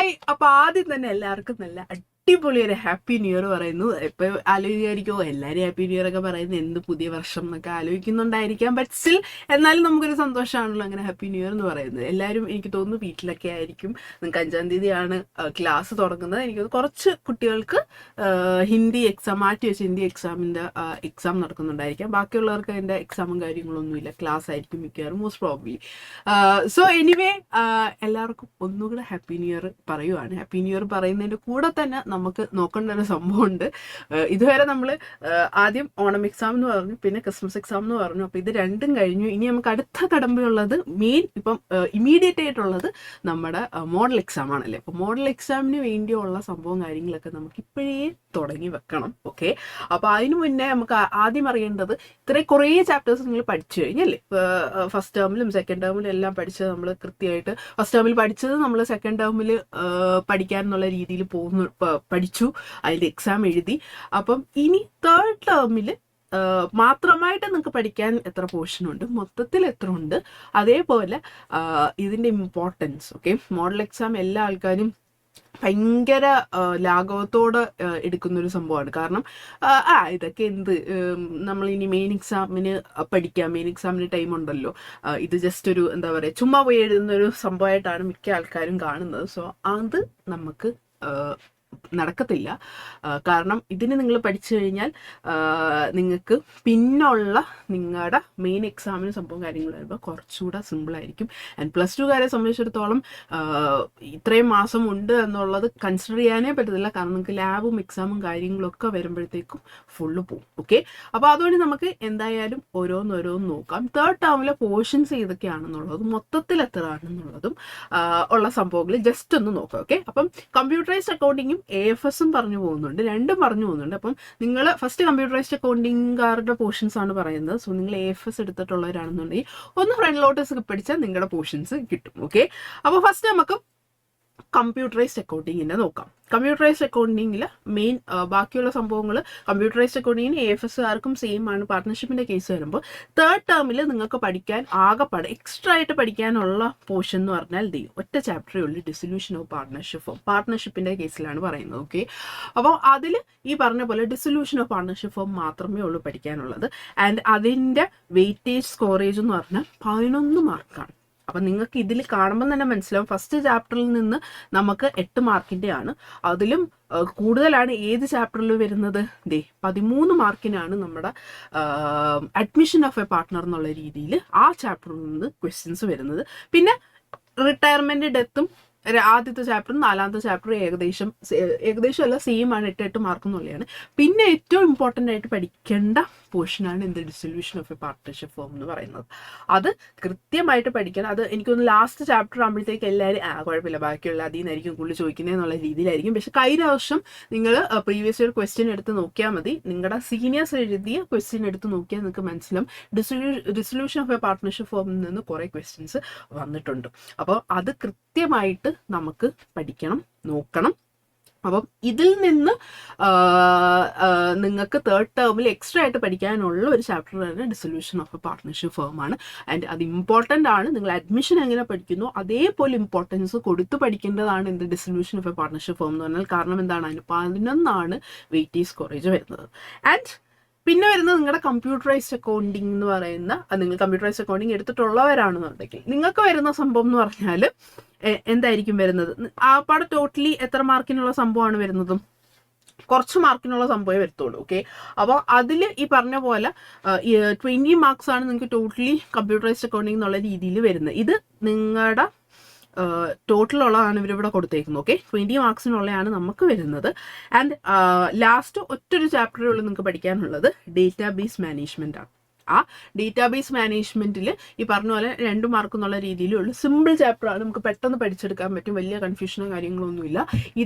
Hi. അപ്പൊ ആദ്യം തന്നെ എല്ലാവർക്കും നല്ല അടിപൊളി ഒരു ഹാപ്പി ന്യൂ ഇയർ പറയുന്നു. ഇപ്പൊ ആലോചിക്കുമോ എല്ലാവരും ഹാപ്പി ന്യൂ ഇയർ ഒക്കെ പറയുന്നത് എന്ത് പുതിയ വർഷം എന്നൊക്കെ ആലോചിക്കുന്നുണ്ടായിരിക്കാം. ബട്ട് സ്റ്റിൽ എന്നാലും നമുക്കൊരു സന്തോഷമാണല്ലോ അങ്ങനെ ഹാപ്പി ന്യൂ ഇയർ എന്ന് പറയുന്നത്. എല്ലാവരും എനിക്ക് തോന്നുന്നു വീട്ടിലൊക്കെ ആയിരിക്കും. നിങ്ങൾക്ക് 5-ാം തീയതിയാണ് ക്ലാസ് തുടങ്ങുന്നത്. എനിക്ക് കുറച്ച് കുട്ടികൾക്ക് ഹിന്ദി എക്സാം മാറ്റി വെച്ച് ഹിന്ദി എക്സാം നടക്കുന്നുണ്ടായിരിക്കാം. ബാക്കിയുള്ളവർക്ക് അതിൻ്റെ എക്സാമും കാര്യങ്ങളൊന്നുമില്ല, ക്ലാസ് ആയിരിക്കും മിക്കവാറും, മോസ്റ്റ് പ്രോബ്ലി. സോ എനിവേ എല്ലാവർക്കും ഒന്നുകൂടെ ഹാപ്പി ന്യൂ ഇയർ പറയുവാണ്. ഹാപ്പി ന്യൂ ഇയർ പറയുന്നതിൻ്റെ കൂടെ തന്നെ നമുക്ക് നോക്കേണ്ട ഒരു സംഭവമുണ്ട്. ഇതുവരെ നമ്മൾ ആദ്യം ഓണം എക്സാം എന്ന് പറഞ്ഞു, പിന്നെ ക്രിസ്മസ് എക്സാം എന്ന് പറഞ്ഞു. അപ്പോൾ ഇത് രണ്ടും കഴിഞ്ഞു. ഇനി നമുക്ക് അടുത്ത കടമ്പയുള്ളത് ഇപ്പം ഇമീഡിയറ്റ് ആയിട്ടുള്ളത് നമ്മുടെ മോഡൽ എക്സാം ആണല്ലേ. അപ്പോൾ മോഡൽ എക്സാമിന് വേണ്ടിയുള്ള സംഭവം കാര്യങ്ങളൊക്കെ നമുക്ക് ഇപ്പോഴേ തുടങ്ങി വെക്കണം. ഓക്കെ, അപ്പോൾ അതിന് മുന്നേ നമുക്ക് ആദ്യം അറിയേണ്ടത് കുറേ ചാപ്റ്റേഴ്സ് നിങ്ങൾ പഠിച്ചു കഴിഞ്ഞല്ലേ. ഫസ്റ്റ് ടേമിലും സെക്കൻഡ് ടേമിലും എല്ലാം പഠിച്ചത് നമ്മൾ കൃത്യമായിട്ട് ഫസ്റ്റ് ടേമിൽ പഠിച്ചത് നമ്മൾ സെക്കൻഡ് ടേമിൽ പഠിക്കാൻ എന്നുള്ള രീതിയിൽ പഠിച്ചു, അതിൻ്റെ എക്സാം എഴുതി. അപ്പം ഇനി തേർഡ് ടേമിൽ മാത്രമായിട്ട് നിങ്ങൾക്ക് പഠിക്കാൻ എത്ര പോർഷൻ ഉണ്ട്, മൊത്തത്തിൽ എത്ര ഉണ്ട്, അതേപോലെ ഇതിൻ്റെ ഇമ്പോർട്ടൻസ്. ഓക്കെ, മോഡൽ എക്സാം എല്ലാ ആൾക്കാരും ഭയങ്കര ലാഘവത്തോടെ എടുക്കുന്നൊരു സംഭവമാണ്. കാരണം ഇതൊക്കെ നമ്മളിനി മെയിൻ എക്സാമിന് പഠിക്കാം, മെയിൻ എക്സാമിന് ടൈം ഉണ്ടല്ലോ, ഇത് ജസ്റ്റ് ഒരു എന്താ പറയുക ചുമ്മാ പോയി എഴുതുന്നൊരു സംഭവമായിട്ടാണ് മിക്ക ആൾക്കാരും കാണുന്നത്. സോ അത് നമുക്ക് നടക്കത്തില്ല. കാരണം ഇതിന് നിങ്ങൾ പഠിച്ചു കഴിഞ്ഞാൽ നിങ്ങൾക്ക് പിന്നുള്ള നിങ്ങളുടെ മെയിൻ എക്സാമിന് സംഭവം കാര്യങ്ങൾ വരുമ്പോൾ കുറച്ചുകൂടെ സിമ്പിളായിരിക്കും. ആൻഡ് പ്ലസ് ടുക്കാരെ സംബന്ധിച്ചിടത്തോളം ഇത്രയും മാസം ഉണ്ട് എന്നുള്ളത് കൺസിഡർ ചെയ്യാനേ പറ്റത്തില്ല. കാരണം നിങ്ങൾക്ക് ലാബും എക്സാമും കാര്യങ്ങളൊക്കെ വരുമ്പോഴത്തേക്കും ഫുള്ള് പോകും. ഓക്കെ, അപ്പോൾ അതുകൊണ്ട് നമുക്ക് എന്തായാലും ഓരോന്നോരോന്ന് നോക്കാം. തേർഡ് ടേമിലെ പോർഷൻസ് ഏതൊക്കെയാണെന്നുള്ളതും മൊത്തത്തിൽ എത്ര ആണെന്നുള്ളതും ഉള്ള സംഭവങ്ങൾ ജസ്റ്റ് ഒന്ന് നോക്കാം. ഓക്കെ, അപ്പം കമ്പ്യൂട്ടറൈസ്ഡ് അക്കൗണ്ടിങ്ങും AFS-ഉം പറഞ്ഞു പോകുന്നുണ്ട്, രണ്ടും പറഞ്ഞു പോകുന്നുണ്ട്. അപ്പം നിങ്ങൾ ഫസ്റ്റ് കമ്പ്യൂട്ടറൈസ്ഡ് അക്കൗണ്ടിങ്കാരുടെ പോർഷൻസ് ആണ് പറയുന്നത്. സോ നിങ്ങൾ AFS എടുത്തിട്ടുള്ളവരാണെന്നുണ്ടെങ്കിൽ ഒന്ന് ഫ്രണ്ടിലോട്ട് സ്കിപ്പ് അടിച്ചാൽ നിങ്ങളുടെ പോർഷൻസ് കിട്ടും. ഓക്കെ, അപ്പോൾ ഫസ്റ്റ് നമുക്ക് കമ്പ്യൂട്ടറൈസ്ഡ് അക്കൗണ്ടിങ്ങിനെ നോക്കാം. കമ്പ്യൂട്ടറൈസ്ഡ് അക്കൗണ്ടിങ്ങിൽ മെയിൻ ബാക്കിയുള്ള സംഭവങ്ങൾ കമ്പ്യൂട്ടറൈസ്ഡ് അക്കൗണ്ടിങ്ങിന് AFS-കാർക്കും സെയിം ആണ്. പാർട്ട്ണർഷിപ്പിൻ്റെ കേസ് വരുമ്പോൾ തേർഡ് ടേമിൽ നിങ്ങൾക്ക് പഠിക്കാൻ ആകെപ്പാടെ എക്സ്ട്രാ ആയിട്ട് പഠിക്കാനുള്ള പോർഷൻ എന്ന് പറഞ്ഞാൽ ഒറ്റ ചാപ്റ്ററേ ഉള്ളൂ, ഡിസൊല്യൂഷൻ ഓഫ് പാർട്ട്ണർഷിപ്പിൻ്റെ കേസിലാണ് പറയുന്നത്. ഓക്കെ, അപ്പോൾ അതിൽ ഈ പറഞ്ഞ പോലെ ഡിസൊല്യൂഷൻ ഓഫ് പാർട്ട്ണർഷിപ്പ് ഫോം മാത്രമേ ഉള്ളൂ പഠിക്കാനുള്ളത്. ആൻഡ് അതിൻ്റെ വെയിറ്റേജ് സ്കോറേജ് എന്ന് പറഞ്ഞാൽ 11 മാർക്കാണ്. അപ്പം നിങ്ങൾക്ക് ഇതിൽ കാണുമ്പോൾ തന്നെ മനസ്സിലാവും, ഫസ്റ്റ് ചാപ്റ്ററിൽ നിന്ന് നമുക്ക് 8 മാർക്കിൻ്റെ ആണ്. അതിലും കൂടുതലാണ് ഏത് ചാപ്റ്ററിൽ വരുന്നത്, 13 മാർക്കിനാണ് നമ്മുടെ അഡ്മിഷൻ ഓഫ് എ പാർട്ട്ണർ എന്നുള്ള രീതിയിൽ ആ ചാപ്റ്ററിൽ നിന്ന് ക്വസ്റ്റ്യൻസ് വരുന്നത്. പിന്നെ റിട്ടയർമെൻറ്റ് ഡെത്തും ആദ്യത്തെ ചാപ്റ്ററും നാലാമത്തെ ചാപ്റ്ററും ഏകദേശം അല്ല സെയിം ആണ്, 8 മാർക്ക് എന്നുള്ളതാണ്. പിന്നെ ഏറ്റവും ഇമ്പോർട്ടൻ്റ് ആയിട്ട് പഠിക്കേണ്ട പോർഷനാണ് dissolution of a partnership firm എന്ന് പറയുന്നത്. അത് കൃത്യമായിട്ട് പഠിക്കണം. അത് എനിക്കൊന്ന് ലാസ്റ്റ് ചാപ്റ്റർ ആകുമ്പോഴത്തേക്ക് എല്ലാവരും കുഴപ്പമില്ല, ബാക്കിയുള്ള അതിൽ നിന്നായിരിക്കും കൂടുതൽ ചോദിക്കുന്നത് എന്നുള്ള രീതിയിലായിരിക്കും. പക്ഷെ കഴിഞ്ഞ വർഷം നിങ്ങൾ പ്രീവിയസ് ഇയർ ക്വസ്റ്റ്യൻ എടുത്ത് നോക്കിയാൽ മതി, നിങ്ങളുടെ സീനിയേഴ്സ് എഴുതിയ ക്വസ്റ്റ്യൻ എടുത്ത് നോക്കിയാൽ നിങ്ങൾക്ക് മനസ്സിലാവും ഡിസൊല്യൂഷൻ ഓഫ് എ പാർട്ട്ണർഷിപ്പ് ഫോമിൽ നിന്ന് കുറേ ക്വസ്റ്റ്യൻസ് വന്നിട്ടുണ്ട്. അപ്പോൾ അത് കൃത്യമായിട്ട് നമുക്ക് പഠിക്കണം, നോക്കണം. അപ്പം ഇതിൽ നിന്ന് നിങ്ങൾക്ക് തേർഡ് ടേമിൽ എക്സ്ട്രാ ആയിട്ട് പഠിക്കാനുള്ള ഒരു ചാപ്റ്റർ തന്നെ ഡിസൊല്യൂഷൻ ഓഫ് എ പാർട്ട്ണർഷിപ്പ് ഫോമാണ്. ആൻഡ് അത് ഇമ്പോർട്ടൻ്റ് ആണ്. നിങ്ങൾ അഡ്മിഷൻ എങ്ങനെ പഠിക്കുന്നു അതേപോലെ ഇമ്പോർട്ടൻസ് കൊടുത്ത് പഠിക്കേണ്ടതാണ് dissolution of a partnership firm എന്ന് പറഞ്ഞാൽ. കാരണം എന്താണ്, അതിന് 11 വെയിറ്റേജ് സ്കോറേജ് വരുന്നത്. ആൻഡ് പിന്നെ വരുന്നത് നിങ്ങളുടെ കമ്പ്യൂട്ടറൈസ്ഡ് അക്കൗണ്ടിങ് എന്ന് പറയുന്ന, നിങ്ങൾ കമ്പ്യൂട്ടറൈസ്ഡ് അക്കൗണ്ടിങ് എടുത്തിട്ടുള്ളവരാണെന്നുണ്ടെങ്കിൽ നിങ്ങൾക്ക് വരുന്ന സംഭവം എന്ന് പറഞ്ഞാൽ എന്തായിരിക്കും വരുന്നത്, ആ പാടെ ടോട്ടലി എത്ര മാർക്കിനുള്ള സംഭവമാണ് വരുന്നതും കുറച്ച് മാർക്കിനുള്ള സംഭവമേ വരുത്തുള്ളൂ. ഓക്കെ, അപ്പോൾ അതിൽ ഈ പറഞ്ഞ പോലെ 20 മാർക്സ് ആണ് നിങ്ങൾക്ക് ടോട്ടലി കമ്പ്യൂട്ടറൈസ്ഡ് അക്കൗണ്ടിങ് എന്നുള്ള രീതിയിൽ വരുന്നത്. ഇത് നിങ്ങളുടെ ടോട്ടലുള്ളതാണ് ഇവരിവിടെ കൊടുത്തേക്കുന്നത്. ഓക്കെ, 20 മാർക്സിനുള്ളതാണ് നമുക്ക് വരുന്നത്. ആൻഡ് ലാസ്റ്റ് ഒറ്റൊരു ചാപ്റ്ററേ ഉള്ളൂ നിങ്ങൾക്ക് പഠിക്കാനുള്ളത്, ഡേറ്റാബേസ് മാനേജ്മെൻ്റ് ആണ്. ആ ഡേറ്റാബേസ് മാനേജ്മെൻറ്റിൽ ഈ പറഞ്ഞ പോലെ 2 മാർക്ക് എന്നുള്ള രീതിയിലുള്ള സിമ്പിൾ ചാപ്റ്ററാണ്, നമുക്ക് പെട്ടെന്ന് പഠിച്ചെടുക്കാൻ പറ്റും, വലിയ കൺഫ്യൂഷനോ കാര്യങ്ങളൊന്നുമില്ല.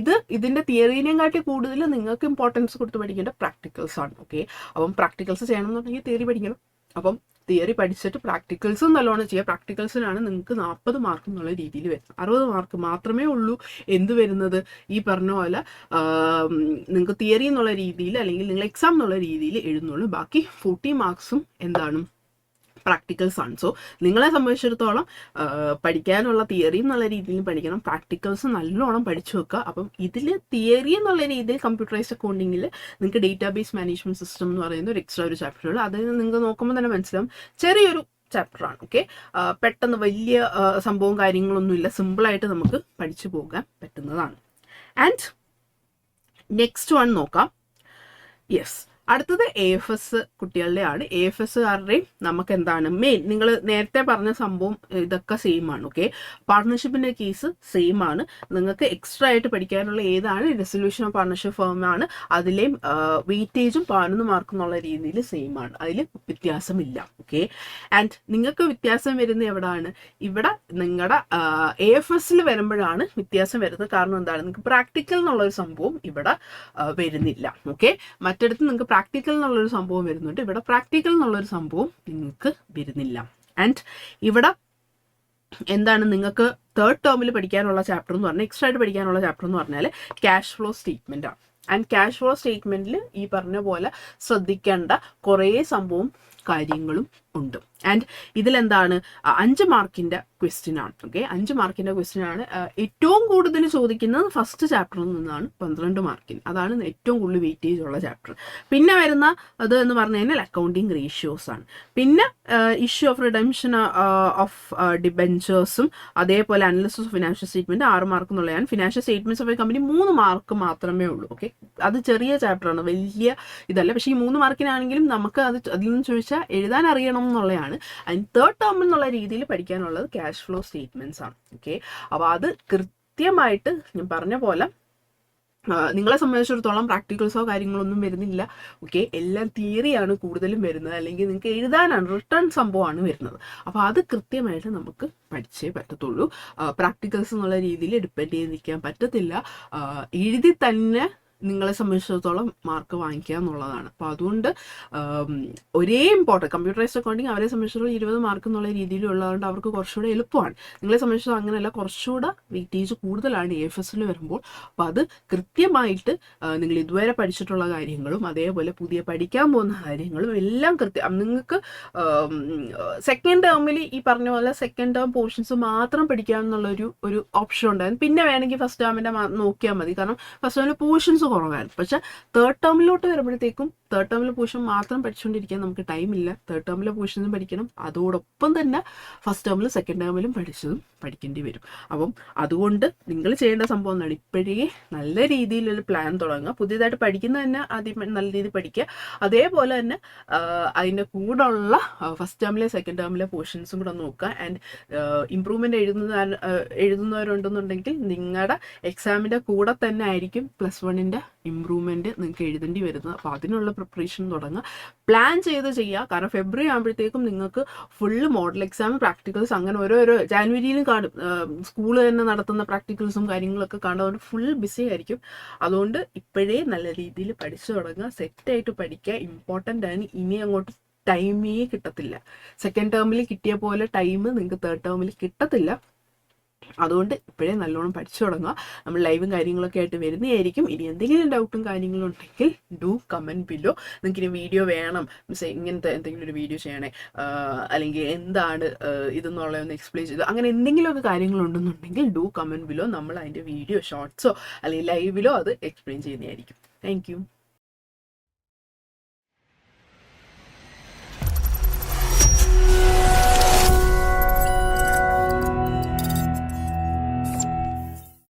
ഇതിൻ്റെ തിയറീനെയും കാട്ടി കൂടുതൽ നിങ്ങൾക്ക് ഇമ്പോർട്ടൻസ് കൊടുത്ത് പഠിക്കേണ്ട പ്രാക്ടിക്കൽസ് ആണ്. ഓക്കെ, അപ്പം പ്രാക്ടിക്കൽസ് ചെയ്യണമെന്നുണ്ടെങ്കിൽ തിയറി പഠിക്കണം. അപ്പം തിയറി പഠിച്ചിട്ട് പ്രാക്ടിക്കൽസും നല്ലോണം ചെയ്യുക. പ്രാക്ടിക്കൽസിനാണ് നിങ്ങൾക്ക് 40 മാർക്ക് എന്നുള്ള രീതിയിൽ വരുന്നത്. 60 മാർക്ക് മാത്രമേ ഉള്ളൂ എന്ത് വരുന്നത്, ഈ പറഞ്ഞ പോലെ നിങ്ങൾക്ക് തിയറി എന്നുള്ള രീതിയിൽ അല്ലെങ്കിൽ നിങ്ങൾ എക്സാം എന്നുള്ള രീതിയിൽ എഴുതുന്നുള്ളൂ. ബാക്കി 40 മാർക്സും എന്താണ് പ്രാക്ടിക്കൽസ് ആണ്. സോ നിങ്ങളെ സംബന്ധിച്ചിടത്തോളം പഠിക്കാനുള്ള തിയറി എന്നുള്ള രീതിയിൽ പഠിക്കണം, പ്രാക്ടിക്കൽസ് നല്ലോണം പഠിച്ചു വെക്കുക. അപ്പം ഇതിൽ തിയറി എന്നുള്ള രീതിയിൽ കമ്പ്യൂട്ടറൈസ്ഡ് അക്കൗണ്ടിങ്ങിൽ നിങ്ങൾക്ക് ഡേറ്റാബേസ് മാനേജ്മെന്റ് സിസ്റ്റം എന്ന് പറയുന്ന ഒരു എക്സ്ട്രാ ഒരു ചാപ്റ്റർ ഉള്ളൂ. അത് നിങ്ങൾക്ക് നോക്കുമ്പോൾ തന്നെ മനസ്സിലാവും ചെറിയൊരു ചാപ്റ്ററാണ്. ഓക്കെ, പെട്ടെന്ന് വലിയ സംഭവം കാര്യങ്ങളൊന്നുമില്ല, സിമ്പിളായിട്ട് നമുക്ക് പഠിച്ചു പോകാൻ പറ്റുന്നതാണ്. ആൻഡ് നെക്സ്റ്റ് വൺ നോക്കാം. യെസ്, അടുത്തത് AFS കുട്ടികളുടെ ആണ്. AFSകാരുടെയും നമുക്ക് എന്താണ് മെയിൻ, നിങ്ങൾ നേരത്തെ പറഞ്ഞ സംഭവം ഇതൊക്കെ സെയിം ആണ്. ഓക്കെ, പാർട്ട്ണർഷിപ്പിന്റെ കേസ് സെയിം ആണ്. നിങ്ങൾക്ക് എക്സ്ട്രാ ആയിട്ട് പഠിക്കാനുള്ള ഏതാണ് റെസൊല്യൂഷൻ ഓഫ് പാർട്ണർഷിപ്പ് ഫേം ആണ്, അതിലെയും വെയിറ്റേജും 11 മാർക്ക് എന്നുള്ള രീതിയിൽ സെയിം ആണ്, അതിൽ വ്യത്യാസമില്ല. ഓക്കെ, ആൻഡ് നിങ്ങൾക്ക് വ്യത്യാസം വരുന്നത് എവിടെയാണ്? ഇവിടെ നിങ്ങളുടെ AFSൽ വരുമ്പോഴാണ് വ്യത്യാസം വരുന്നത്. കാരണം എന്താണ്? നിങ്ങൾക്ക് പ്രാക്ടിക്കൽ എന്നുള്ളൊരു സംഭവം ഇവിടെ വരുന്നില്ല. ഓക്കെ, മറ്റിടത്ത് നിങ്ങൾക്ക് പ്രാക്ടിക്കൽ എന്നുള്ളൊരു സംഭവം വരുന്നുണ്ട്, ഇവിടെ പ്രാക്ടിക്കൽ എന്നുള്ളൊരു സംഭവം നിങ്ങൾക്ക് വരുന്നില്ല. ആൻഡ് ഇവിടെ എന്താണ് നിങ്ങൾക്ക് തേർഡ് ടേമിൽ പഠിക്കാനുള്ള ചാപ്റ്റർ എന്ന് പറഞ്ഞാൽ, എക്സ്ട്രാ ആയിട്ട് പഠിക്കാനുള്ള ചാപ്റ്റർ എന്ന് പറഞ്ഞാൽ ക്യാഷ് ഫ്ലോ സ്റ്റേറ്റ്മെന്റ് ആണ്. ആൻഡ് ക്യാഷ് ഫ്ലോ സ്റ്റേറ്റ്മെന്റിൽ ഈ പറഞ്ഞ പോലെ ശ്രദ്ധിക്കേണ്ട കുറേ സംഭവം കാര്യങ്ങളും ഉണ്ട്. ആൻഡ് ഇതിലെന്താണ് 5 മാർക്കിന്റെ ക്വസ്റ്റ്യൻ ആണ്. ഓക്കെ, 5 മാർക്കിന്റെ ക്വസ്റ്റ്യൻ ആണ്. ഏറ്റവും കൂടുതൽ ചോദിക്കുന്നത് ഫസ്റ്റ് ചാപ്റ്ററിൽ നിന്നാണ് 12 മാർക്കിന്. അതാണ് ഏറ്റവും കൂടുതൽ വെയിറ്റേജ് ഉള്ള ചാപ്റ്റർ. പിന്നെ വരുന്ന അത് എന്ന് പറഞ്ഞു കഴിഞ്ഞാൽ അക്കൗണ്ടിങ് റേഷ്യോസ് ആണ്. പിന്നെ ഇഷ്യൂ ഓഫ് റിഡംഷൻ ഓഫ് ഡിബെഞ്ചേഴ്സും അതേപോലെ analysis of financial statement 6 mark എന്നുള്ളതാണ്. Financial statements of a company 3 mark മാത്രമേ ഉള്ളൂ. ഓക്കെ, അത് ചെറിയ ചാപ്റ്ററാണ്, വലിയ ഇതല്ല. പക്ഷേ ഈ 3 മാർക്കിനാണെങ്കിലും നമുക്ക് അത് അതിൽ നിന്ന് ചോദിച്ചാൽ എഴുതാൻ അറിയണം എന്നുള്ളതാണ്. അതിന് തേർഡ് ടേം എന്നുള്ള രീതിയിൽ പഠിക്കാനുള്ളത് ക്യാഷ് ഫ്ലോ സ്റ്റേറ്റ്മെന്റ്സ് ആണ്. ഓക്കെ, അപ്പോൾ അത് കൃത്യമായിട്ട് ഞാൻ പറഞ്ഞ പോലെ നിങ്ങളെ സംബന്ധിച്ചിടത്തോളം പ്രാക്ടിക്കൽസോ കാര്യങ്ങളൊന്നും വരുന്നില്ല. ഓക്കെ, എല്ലാം തിയറിയാണ് കൂടുതലും വരുന്നത്, അല്ലെങ്കിൽ നിങ്ങൾക്ക് എഴുതാനാണ് റിട്ടേൺ സംഭവമാണ് വരുന്നത്. അപ്പോൾ അത് കൃത്യമായിട്ട് നമുക്ക് പഠിച്ചേ പറ്റത്തുള്ളൂ. പ്രാക്ടിക്കൽസ് എന്നുള്ള രീതിയിൽ ഡിപ്പെൻഡ് ചെയ്ത് നിൽക്കാൻ പറ്റത്തില്ല. എഴുതി തന്നെ നിങ്ങളെ സംബന്ധിച്ചിടത്തോളം മാർക്ക് വാങ്ങിക്കുക എന്നുള്ളതാണ്. അപ്പോൾ അതുകൊണ്ട് ഒരേ ഇമ്പോർട്ടൻറ്റ് കമ്പ്യൂട്ടറൈസ്ഡ് അക്കൗണ്ടിങ് അവരെ സംബന്ധിച്ചിടത്തോളം 20 മാർക്ക് എന്നുള്ള രീതിയിലുള്ളതുകൊണ്ട് അവർക്ക് കുറച്ചുകൂടെ എളുപ്പമാണ്. നിങ്ങളെ സംബന്ധിച്ചിടത്തോളം അങ്ങനെയല്ല, കുറച്ചുകൂടെ വെയിറ്റേജ് കൂടുതലാണ് AFSൽ വരുമ്പോൾ. അപ്പോൾ അത് കൃത്യമായിട്ട് നിങ്ങൾ ഇതുവരെ പഠിച്ചിട്ടുള്ള കാര്യങ്ങളും അതേപോലെ പുതിയ പഠിക്കാൻ പോകുന്ന കാര്യങ്ങളും എല്ലാം കൃത്യം നിങ്ങൾക്ക് സെക്കൻഡ് ടേമിൽ ഈ പറഞ്ഞ പോലെ സെക്കൻഡ് ടേം പോർഷൻസ് മാത്രം പഠിക്കാമെന്നുള്ളൊരു ഓപ്ഷൻ ഉണ്ടായിരുന്നു. പിന്നെ വേണമെങ്കിൽ ഫസ്റ്റ് ടേമിൻ്റെ നോക്കിയാൽ മതി, കാരണം ഫസ്റ്റ് ടേമിൽ പോർഷൻസ് കുറവായിരുന്നു. പക്ഷെ തേർഡ് ടേമിലോട്ട് വരുമ്പോഴത്തേക്കും തേർഡ് ടേമിലെ പോർഷൻ മാത്രം പഠിച്ചുകൊണ്ടിരിക്കാൻ നമുക്ക് ടൈമില്ല. തേർഡ് ടേമിലെ പോർഷൻസും പഠിക്കണം, അതോടൊപ്പം തന്നെ ഫസ്റ്റ് ടേമിലും സെക്കൻഡ് ടേമിലും പഠിച്ചതും പഠിക്കേണ്ടി വരും. അപ്പം അതുകൊണ്ട് നിങ്ങൾ ചെയ്യേണ്ട സംഭവം എന്താണ്? ഇപ്പോഴേ നല്ല രീതിയിലൊരു പ്ലാൻ തുടങ്ങുക. പുതിയതായിട്ട് പഠിക്കുന്നത് തന്നെ ആദ്യം നല്ല രീതിയിൽ പഠിക്കുക. അതേപോലെ തന്നെ അതിൻ്റെ കൂടെ ഉള്ള ഫസ്റ്റ് ടേമിലെ സെക്കൻഡ് ടേമിലെ പോർഷൻസും കൂടെ നോക്കുക. ആൻഡ് ഇമ്പ്രൂവ്മെൻ്റ് എഴുതുന്നവരുണ്ടെന്നുണ്ടെങ്കിൽ നിങ്ങളുടെ എക്സാമിൻ്റെ കൂടെ തന്നെ ആയിരിക്കും +1ൻ്റെ ഇമ്പ്രൂവ്മെൻറ്റ് നിങ്ങൾക്ക് എഴുതേണ്ടി വരുന്നത്. അപ്പോൾ അതിനുള്ള പ്രിപ്പറേഷൻ തുടങ്ങുക, പ്ലാൻ ചെയ്ത് ചെയ്യുക. കാരണം ഫെബ്രുവരി ആകുമ്പോഴത്തേക്കും നിങ്ങൾക്ക് ഫുള്ള് മോഡൽ എക്സാം, പ്രാക്ടിക്കൽസ് അങ്ങനെ ഓരോരോ ജാനുവരിയിലും കാണും, സ്കൂൾ തന്നെ നടത്തുന്ന പ്രാക്ടിക്കൽസും കാര്യങ്ങളൊക്കെ കാണുന്നതുകൊണ്ട് ഫുൾ ബിസി ആയിരിക്കും. അതുകൊണ്ട് ഇപ്പോഴേ നല്ല രീതിയിൽ പഠിച്ചു തുടങ്ങുക, സെറ്റായിട്ട് പഠിക്കുക. ഇമ്പോർട്ടൻ്റ് ആണ്. ഇനി അങ്ങോട്ട് ടൈമേ കിട്ടത്തില്ല. സെക്കൻഡ് ടേമിൽ കിട്ടിയ പോലെ ടൈം നിങ്ങൾക്ക് തേർഡ് ടേമിൽ കിട്ടത്തില്ല. അതുകൊണ്ട് ഇപ്പോഴേ നല്ലോണം പഠിച്ചു തുടങ്ങുക. നമ്മൾ ലൈവും കാര്യങ്ങളൊക്കെ ആയിട്ട് വരുന്നതായിരിക്കും. ഇനി എന്തെങ്കിലും ഡൗട്ടും കാര്യങ്ങളും ഉണ്ടെങ്കിൽ ഡു കമൻറ്റ് ബിലോ. നിങ്ങൾക്ക് ഇനി വീഡിയോ വേണം, ഇങ്ങനത്തെ എന്തെങ്കിലും ഒരു വീഡിയോ ചെയ്യണേ, അല്ലെങ്കിൽ എന്താണ് ഇതെന്നുള്ളതൊന്ന് എക്സ്പ്ലെയിൻ ചെയ്തു, അങ്ങനെ എന്തെങ്കിലുമൊക്കെ കാര്യങ്ങളുണ്ടെന്നുണ്ടെങ്കിൽ ഡു കമൻറ്റ് ബിലോ. നമ്മൾ അതിൻ്റെ വീഡിയോ ഷോർട്സോ അല്ലെങ്കിൽ ലൈവിലോ അത് എക്സ്പ്ലെയിൻ ചെയ്യുന്നതായിരിക്കും. Thank you.